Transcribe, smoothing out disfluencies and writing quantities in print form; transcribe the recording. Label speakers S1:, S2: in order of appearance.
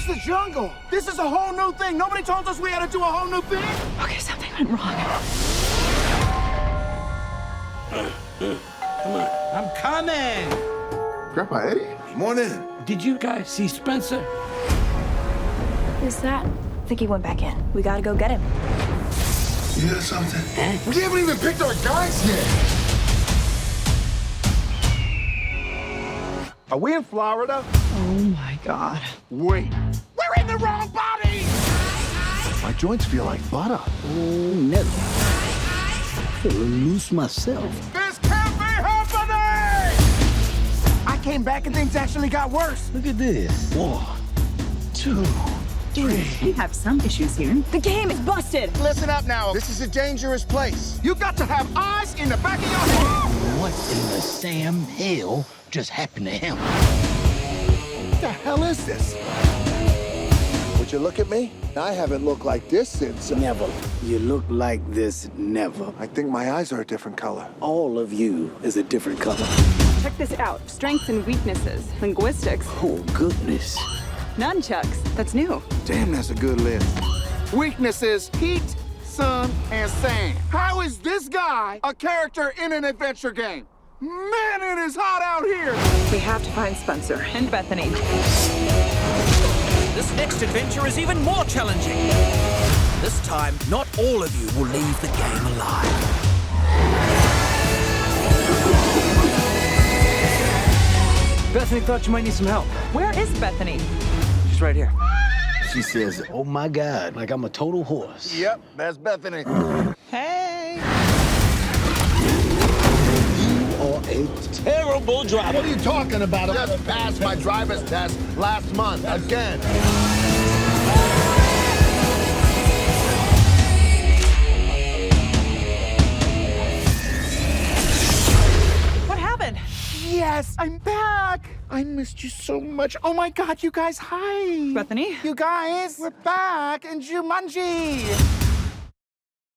S1: the jungle. This is a whole new thing. Nobody told us we had to do a whole new thing.
S2: Okay, something went wrong.
S3: Come on. I'm coming.
S4: Grandpa Eddie?
S3: Morning. Did you guys see Spencer?
S2: Who's that? I think he went back in. We gotta go get him.
S4: You hear something? We haven't even picked our guys yet.
S1: Are we in Florida?
S2: Oh my God.
S1: Wait. We're in the wrong body!
S4: My joints feel like butter.
S5: Oh, never. I feel loose myself.
S1: This can't be happening! I came back and things actually got worse.
S5: Look at this. 1, 2, 3.
S2: We have some issues here. The game is busted.
S1: Listen up now. This is a dangerous place. You got to have eyes in the back of your head.
S5: What in the Sam hell just happened to him?
S4: What the hell is this? Would you look at me? I haven't looked like this since...
S5: Never. You look like this never.
S4: I think my eyes are a different color.
S5: All of you is a different color.
S6: Check this out. Strengths and weaknesses. Linguistics.
S5: Oh, goodness.
S6: Nunchucks. That's new.
S4: Damn, that's a good list.
S1: Weaknesses, heat, sun, and sand. How is this guy a character in an adventure game? Man, it is hot out here.
S6: We have to find Spencer and Bethany.
S7: This next adventure is even more challenging. This time, not all of you will leave the game alive.
S8: Bethany thought you might need some help.
S6: Where is Bethany?
S8: She's right here.
S5: She says, oh my God, like I'm a total horse.
S1: Yep, that's Bethany.
S6: Hey.
S5: You are a terrible driver.
S4: What are you talking about? I just passed my driver's test last month again.
S6: What happened?
S1: Yes, I'm back. I missed you so much. Oh my God, you guys, hi.
S6: Bethany?
S1: You guys, we're back in Džumandži.